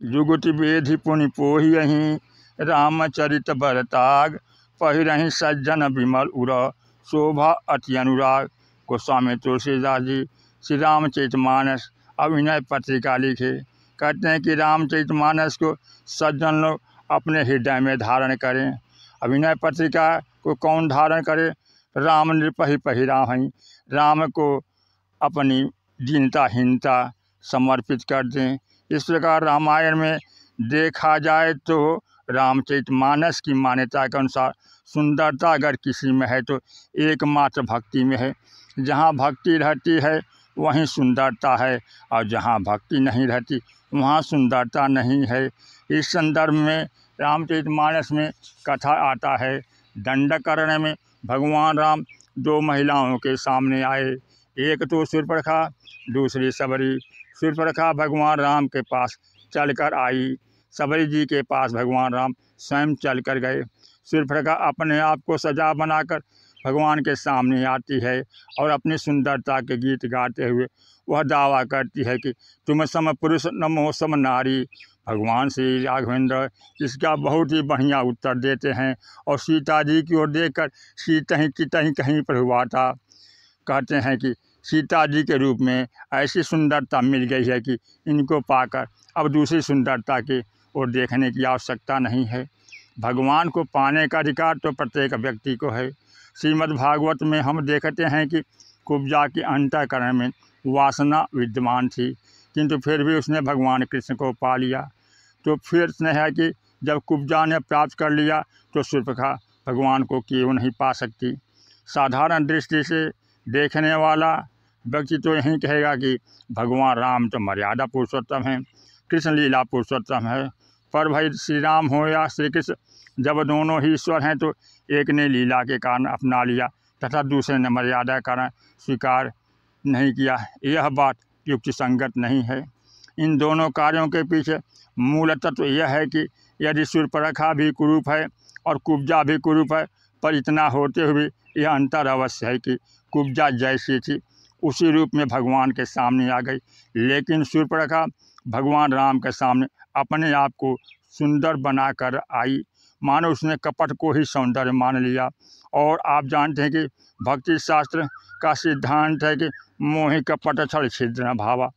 जुगुति वेधि पुनि पोहियहि रामचरित बरताग पहिरहि सज्जन विमल उर शोभा अति अनुराग। गोस्वामी तुलसीदास जी श्री रामचरितमानस अभिनय पत्रिका लिखे। कहते हैं कि रामचरितमानस को सज्जन लोग अपने हृदय में धारण करें। अभिनय पत्रिका को कौन धारण करे? राम नृपहि पहिरावहि, राम को अपनी दीनता हीनता समर्पित कर दें। इस प्रकार रामायण में देखा जाए तो रामचरितमानस की मान्यता के अनुसार सुंदरता अगर किसी में है तो एकमात्र भक्ति में है। जहाँ भक्ति रहती है वहीं सुंदरता है, और जहाँ भक्ति नहीं रहती वहाँ सुंदरता नहीं है। इस संदर्भ में रामचरितमानस में कथा आता है, दंडकर्ण में भगवान राम दो महिलाओं के सामने आए, एक तो शूर्पणखा, दूसरी सबरी। शूर्पणखा भगवान राम के पास चलकर आई, सबरी जी के पास भगवान राम स्वयं चलकर गए। शूर्पणखा अपने आप को सजा बनाकर भगवान के सामने आती है और अपनी सुंदरता के गीत गाते हुए वह दावा करती है कि तुम सम पुरुष नमो सम नारी। भगवान श्री राघवेंद्र इसका बहुत ही बढ़िया उत्तर देते हैं और सीता जी की ओर देखकर सीतहि चितहि कहीं प्रभुवाता कहते हैं कि सीता जी के रूप में ऐसी सुंदरता मिल गई है कि इनको पाकर अब दूसरी सुंदरता की ओर देखने की आवश्यकता नहीं है। भगवान को पाने का अधिकार तो प्रत्येक व्यक्ति को है। श्रीमद् भागवत में हम देखते हैं कि कुब्जा के अंतःकरण में वासना विद्यमान थी, किंतु फिर भी उसने भगवान कृष्ण को पा लिया। तो फिर स्नेह है कि जब कुब्जा ने प्राप्त कर लिया तो शूर्पणखा भगवान को क्यों नहीं पा सकती। साधारण दृष्टि से देखने वाला व्यक्ति तो यही कहेगा कि भगवान राम तो मर्यादा पुरुषोत्तम हैं, कृष्ण लीला पुरुषोत्तम है। पर भाई श्री राम हो या श्री कृष्ण, जब दोनों ही ईश्वर हैं तो एक ने लीला के कारण अपना लिया तथा दूसरे ने मर्यादा के कारण स्वीकार नहीं किया, यह बात युक्ति संगत नहीं है। इन दोनों कार्यों के पीछे मूल तत्व यह है कि यदि शूर्पणखा भी कुरूप है और कुब्जा भी कुरूप है, पर इतना होते हुए यह अंतर अवश्य है कि कुब्जा जैसी थी उसी रूप में भगवान के सामने आ गई, लेकिन शूर्पणखा भगवान राम के सामने अपने आप को सुंदर बनाकर आई, मानो उसने कपट को ही सौंदर्य मान लिया। और आप जानते हैं कि भक्ति शास्त्र का सिद्धांत है कि मोहि कपट छल छिद्र न भावा,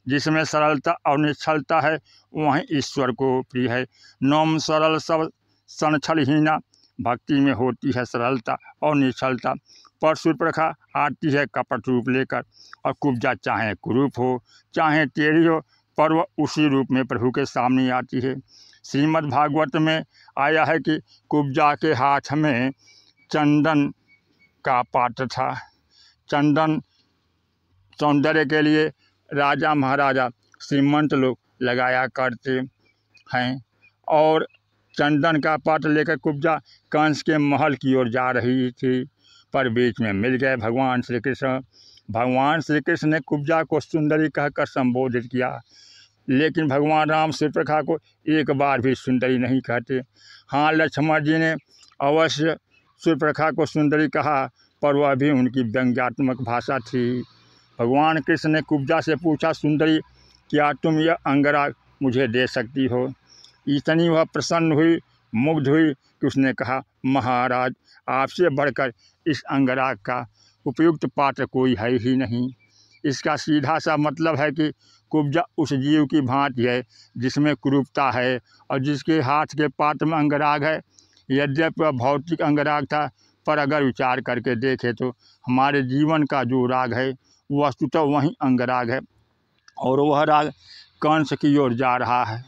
जिसमें सरलता और निश्चलता है वहीं ईश्वर को प्रिय है। नोम सरल सब सन छलहीना, भक्ति में होती है सरलता और निश्चलता। पर शूर्पणखा आती है कपट रूप लेकर, और कुब्जा चाहे कुरूप हो चाहे टेढ़ी हो, पर वह उसी रूप में प्रभु के सामने आती है। श्रीमद् भागवत में आया है कि कुब्जा के हाथ में चंदन का पात्र था। चंदन सौंदर्य के लिए राजा महाराजा श्रीमंत लोग लगाया करते हैं, और चंदन का पात्र लेकर कुब्जा कंस के महल की ओर जा रही थी, पर बीच में मिल गए भगवान श्री कृष्ण। भगवान श्री कृष्ण ने कुब्जा को सुंदरी कहकर संबोधित किया, लेकिन भगवान राम शूर्पणखा को एक बार भी सुंदरी नहीं कहते। हाँ, लक्ष्मण जी ने अवश्य शूर्पणखा को सुंदरी कहा, पर वह भी उनकी व्यंग्यात्मक भाषा थी। भगवान कृष्ण ने कुब्जा से पूछा, सुंदरी क्या तुम यह अंगराग मुझे दे सकती हो? इतनी वह प्रसन्न हुई, मुग्ध हुई कि उसने कहा, महाराज आपसे बढ़कर इस अंगराग का उपयुक्त पात्र कोई है ही नहीं। इसका सीधा सा मतलब है कि कुब्जा उस जीव की भांति है जिसमें कुरूपता है और जिसके हाथ के पात्र में अंगराग है। यद्यपि वह भौतिक अंगराग था, पर अगर विचार करके देखें तो हमारे जीवन का जो राग है वस्तुतः वही अंगराग है, और वह राग कंस की ओर जा रहा है,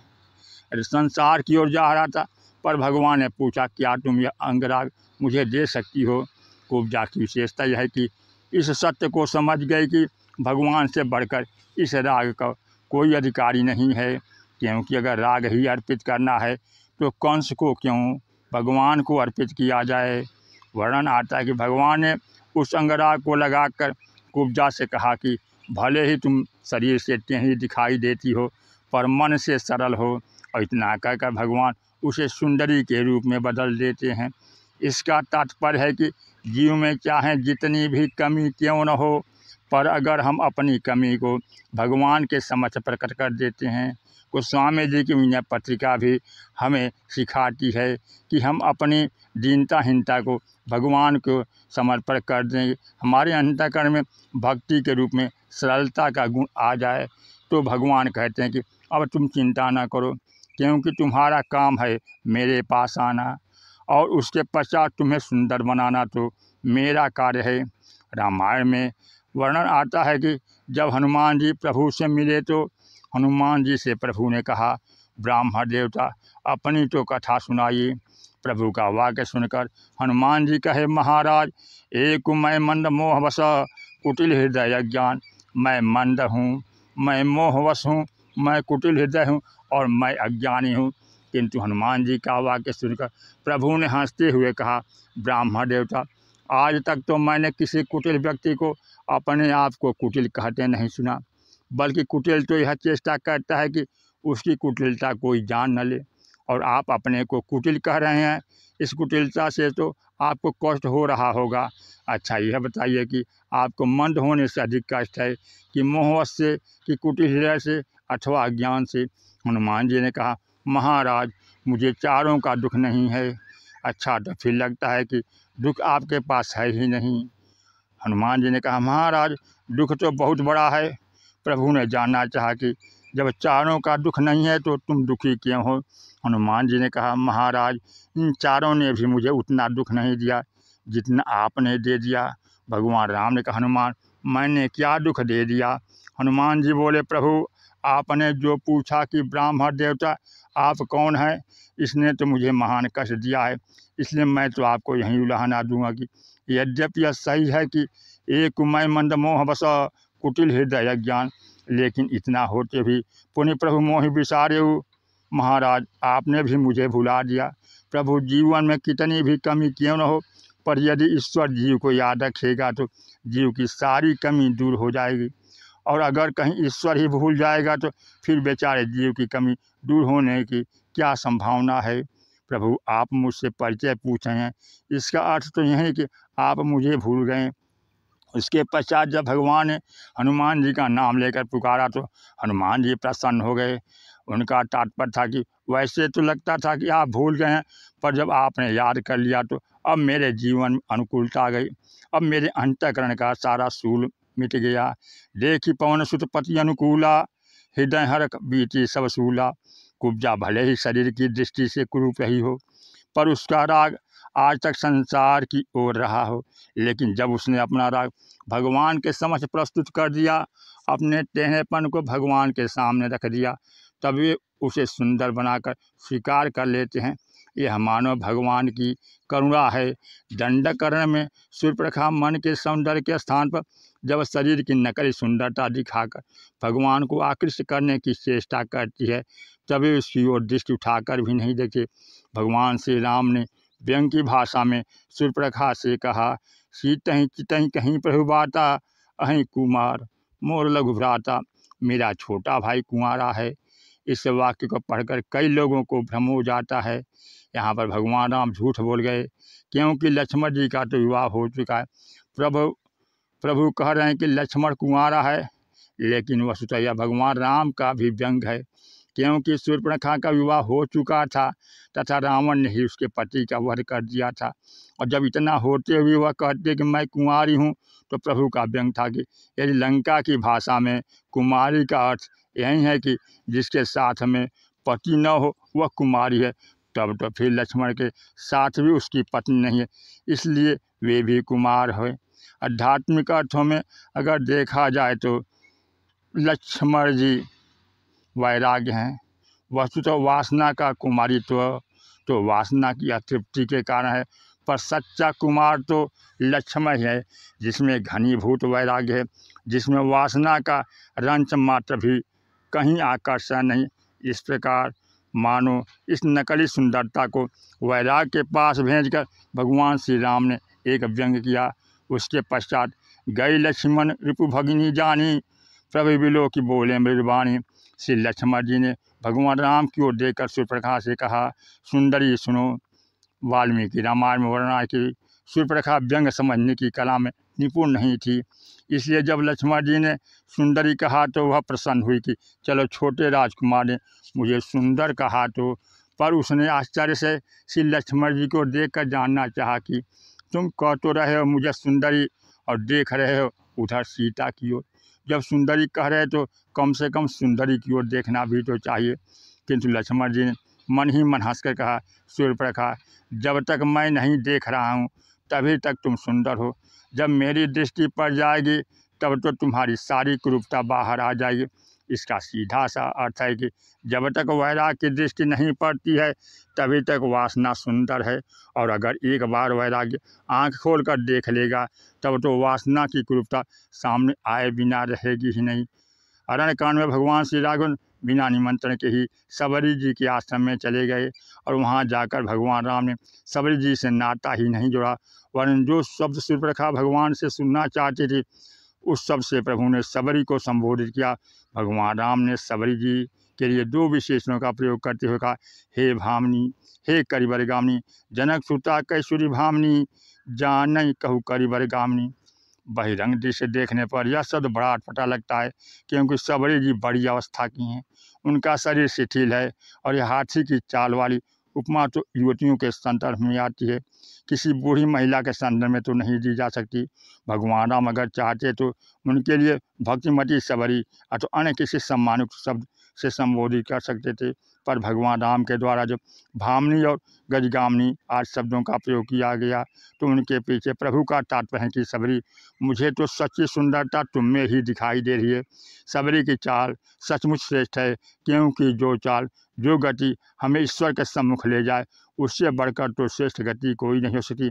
संसार की ओर जा रहा था। पर भगवान ने पूछा, क्या तुम यह अंगराग मुझे दे सकती हो? कुब्जा की विशेषता यह है कि इस सत्य को समझ गई कि भगवान से बढ़कर इस राग का कोई अधिकारी नहीं है, क्योंकि अगर राग ही अर्पित करना है तो कंस को क्यों भगवान को अर्पित किया जाए। वर्णन आता है कि भगवान ने उस अंगराग को लगाकर कुब्जा से कहा कि भले ही तुम शरीर से टेढ़ी दिखाई देती हो, पर मन से सरल हो, और इतना कहकर भगवान उसे सुंदरी के रूप में बदल देते हैं। इसका तात्पर्य है कि जीव में चाहे जितनी भी कमी क्यों न हो, पर अगर हम अपनी कमी को भगवान के समक्ष प्रकट कर देते हैं, गोस्वामी जी की विनय पत्रिका भी हमें सिखाती है कि हम अपनी दीनताहीनता को भगवान को समर्पण कर दें। हमारे अंतःकरण में भक्ति के रूप में सरलता का गुण आ जाए तो भगवान कहते हैं कि अब तुम चिंता ना करो, क्योंकि तुम्हारा काम है मेरे पास आना, और उसके पश्चात तुम्हें सुंदर बनाना तो मेरा कार्य है। रामायण में वर्णन आता है कि जब हनुमान जी प्रभु से मिले तो हनुमान जी से प्रभु ने कहा, ब्राह्मण देवता अपनी तो कथा सुनाइए। प्रभु का वाक्य सुनकर हनुमान जी कहे, महाराज एक मैं मंद मोहवश कुटिल हृदय ज्ञान, मैं मंद हूँ, मैं मोहवश हूँ, मैं कुटिल हृदय हूँ और मैं अज्ञानी हूँ। किंतु हनुमान जी का वाक्य सुनकर प्रभु ने हंसते हुए कहा, ब्राह्मण देवता आज तक तो मैंने किसी कुटिल व्यक्ति को अपने आप को कुटिल कहते नहीं सुना, बल्कि कुटिल तो यह चेष्टा करता है कि उसकी कुटिलता कोई जान न ले, और आप अपने को कुटिल कह रहे हैं। इस कुटिलता से तो आपको कष्ट हो रहा होगा। अच्छा यह बताइए कि आपको मंद होने से अधिक कष्ट है कि मोहवश से, कि कुटिल हृदय से, अथवा अज्ञान से। हनुमान जी ने कहा, महाराज मुझे चारों का दुख नहीं है। अच्छा तो फिर लगता है कि दुख आपके पास है ही नहीं। हनुमान जी ने कहा, महाराज दुख तो बहुत बड़ा है। प्रभु ने जानना चाहा कि जब चारों का दुख नहीं है तो तुम दुखी क्यों हो। हनुमान जी ने कहा, महाराज इन चारों ने भी मुझे उतना दुख नहीं दिया जितना आपने दे दिया। भगवान राम ने कहा, हनुमान मैंने क्या दुख दे दिया। हनुमान जी बोले, प्रभु आपने जो पूछा कि ब्राह्मण देवता आप कौन हैं, इसने तो मुझे महान कष्ट दिया है, इसलिए मैं तो आपको यहीं उलाहना दूंगा कि यद्यपि यह सही है कि एक मैं मंद मोहवश कुटिल हृदय ज्ञान, लेकिन इतना होते भी पुण्य प्रभु मोहि विसारे। महाराज आपने भी मुझे भुला दिया। प्रभु जीवन में कितनी भी कमी क्यों न हो, पर यदि ईश्वर जीव को याद रखेगा तो जीव की सारी कमी दूर हो जाएगी, और अगर कहीं ईश्वर ही भूल जाएगा तो फिर बेचारे जीव की कमी दूर होने की क्या संभावना है। प्रभु आप मुझसे परिचय पूछे हैं, इसका अर्थ तो यह है कि आप मुझे भूल गए। उसके पश्चात जब भगवान ने हनुमान जी का नाम लेकर पुकारा तो हनुमान जी प्रसन्न हो गए। उनका तात्पर्य था कि वैसे तो लगता था कि आप भूल गए हैं, पर जब आपने याद कर लिया तो अब मेरे जीवन में अनुकूलता आ गई, अब मेरे अंतःकरण का सारा सूल मिट गया। देखी पवन सुत पति अनुकूला, हृदय हर बीती सब सूला, कुब्जा भले ही शरीर की दृष्टि से कुरूप रही हो, पर उसका राग आज तक संसार की ओर रहा हो। लेकिन जब उसने अपना राग भगवान के समक्ष प्रस्तुत कर दिया, अपने टेढ़ेपन को भगवान के सामने रख दिया, तब वे उसे सुंदर बनाकर स्वीकार कर लेते हैं। यह मानव भगवान की करुणा है। दंडकरण में सूर्पणखा मन के सौंदर्य के स्थान पर जब शरीर की नकली सुंदरता दिखाकर भगवान को आकृष्ट करने की चेष्टा करती है, तभी उसकी ओर दृष्टि उठाकर भी नहीं देखे। भगवान श्री राम ने व्यंग की भाषा में सूर्पणखा से कहा, सीतहि चितहि कहीं प्रभु बाता, अहि कुमार मोर लघु भ्राता। मेरा छोटा भाई कुंवारा है। इस वाक्य को पढ़कर कई लोगों को भ्रम हो जाता है। यहाँ पर भगवान राम झूठ बोल गए, क्योंकि लक्ष्मण जी का तो विवाह हो चुका है। प्रभु कह रहे हैं कि लक्ष्मण कुंवारा है, लेकिन वस्तुतः यह भगवान राम का भी व्यंग है, क्योंकि सूर्पणखा का विवाह हो चुका था तथा रावण ने ही उसके पति का वध कर दिया था। और जब इतना होते हुए वह कहते कि मैं कुंवारी हूँ, तो प्रभु का व्यंग था कि यदि लंका की भाषा में कुमारी का अर्थ यही है कि जिसके साथ में पति न हो वह कुमारी है, तब तो फिर लक्ष्मण के साथ भी उसकी पत्नी नहीं है, इसलिए वे भी कुमार हैं। आध्यात्मिक अर्थों में अगर देखा जाए तो लक्ष्मण जी वैराग्य हैं। वस्तुतः वासना का कुमारित्व तो वासना की अतृप्ति के कारण है, पर सच्चा कुमार तो लक्ष्मण है, जिसमें घनीभूत वैराग्य है, जिसमें वासना का रंच मात्र भी कहीं आकर्षण नहीं। इस प्रकार मानो इस नकली सुंदरता को वैराग्य के पास भेजकर भगवान श्री राम ने एक व्यंग किया। उसके पश्चात गई लक्ष्मण रिपु भगिनी जानी, प्रभु बिलो की बोले मृदवाणी। श्री लक्ष्मण जी ने भगवान राम की ओर देखकर सूर्पणखा से कहा, सुंदरी सुनो। वाल्मीकि रामायण में वर्णना की सूर्पणखा व्यंग समझने की कला में निपुण नहीं थी। इसलिए जब लक्ष्मण जी ने सुंदरी कहा तो वह प्रसन्न हुई कि चलो छोटे राजकुमार ने मुझे सुंदर कहा तो, पर उसने आश्चर्य से श्री लक्ष्मण जी को देखकर जानना चाहा कि तुम कह तो रहे हो मुझे सुंदरी और देख रहे हो उधर सीता की ओर। जब सुंदरी कह रहे तो कम से कम सुंदरी की ओर देखना भी तो चाहिए। किंतु लक्ष्मण जी ने मन ही मन हंसकर कहा, शूर्पणखा, जब तक मैं नहीं देख रहा हूँ तभी तक तुम सुंदर हो। जब मेरी दृष्टि पड़ जाएगी तब तो तुम्हारी सारी कुरूपता बाहर आ जाएगी। इसका सीधा सा अर्थ है कि जब तक वैराग की दृष्टि नहीं पड़ती है तभी तक वासना सुंदर है, और अगर एक बार वैराग्य आँख खोलकर देख लेगा तब तो वासना की कुरूपता सामने आए बिना रहेगी ही नहीं। अरण्यकांड में भगवान श्री राघव बिना निमंत्रण के ही सबरी जी के आश्रम में चले गए, और वहाँ जाकर भगवान राम ने सबरी जी से नाता ही नहीं जोड़ा, वरन जो शब्द शूर्पणखा भगवान से सुनना चाहते थे उस शब्द से प्रभु ने सबरी को संबोधित किया। भगवान राम ने सबरी जी के लिए दो विशेषणों का प्रयोग करते हुए कहा, हे भामिनी, हे करिबरगामिनी, जनक सुता कैसुरी भामिनी, जानई कहू करिबरगामिनी। बहिरंग दृश्य देखने पर यह शब्द बड़ा अटपटा लगता है, क्योंकि सबरी जी बड़ी अवस्था की हैं, उनका शरीर शिथिल है, और यह हाथी की चाल वाली उपमा तो युवतियों के संदर्भ में आती है, किसी बूढ़ी महिला के संदर्भ में तो नहीं दी जा सकती। भगवान राम अगर चाहते तो उनके लिए भक्तिमती सबरी अथवा अन्य किसी सम्मानित शब्द से संबोधित कर सकते थे, पर भगवान राम के द्वारा जब भामिनी और गजगामिनी आदि शब्दों का प्रयोग किया गया तो उनके पीछे प्रभु का तात्पर्य है कि सबरी, मुझे तो सच्ची सुंदरता तुम में ही दिखाई दे रही है। सबरी की चाल सचमुच श्रेष्ठ है, क्योंकि जो चाल जो गति हमें ईश्वर के सम्मुख ले जाए उससे बढ़कर तो श्रेष्ठ गति कोई नहीं हो सकती।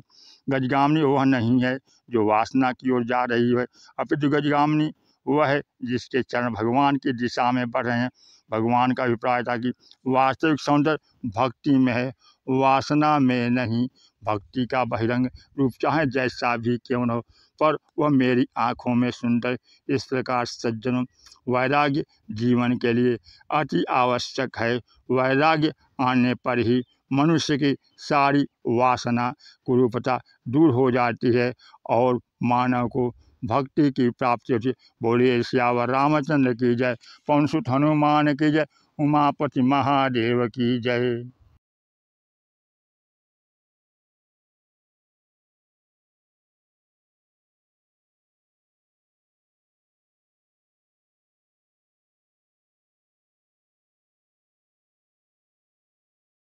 गजगामिनी वह नहीं है जो वासना की ओर जा रही है, अपितु गजगामिनी वह है जिसके चरण भगवान की दिशा में बढ़ रहे हैं। भगवान का अभिप्राय था कि वास्तविक सौंदर्य भक्ति में है, वासना में नहीं। भक्ति का बहिरंग रूप चाहे जैसा भी क्यों न हो, पर वह मेरी आँखों में सुंदर। इस प्रकार सज्जनों, वैराग्य जीवन के लिए अति आवश्यक है। वैराग्य आने पर ही मनुष्य की सारी वासना कुरूपता दूर हो जाती है और मानव को भक्ति की प्राप्ति होती है। बोलिए सियावर रामचंद्र की जय, पवन सुत हनुमान की जय, उमापति महादेव की जय।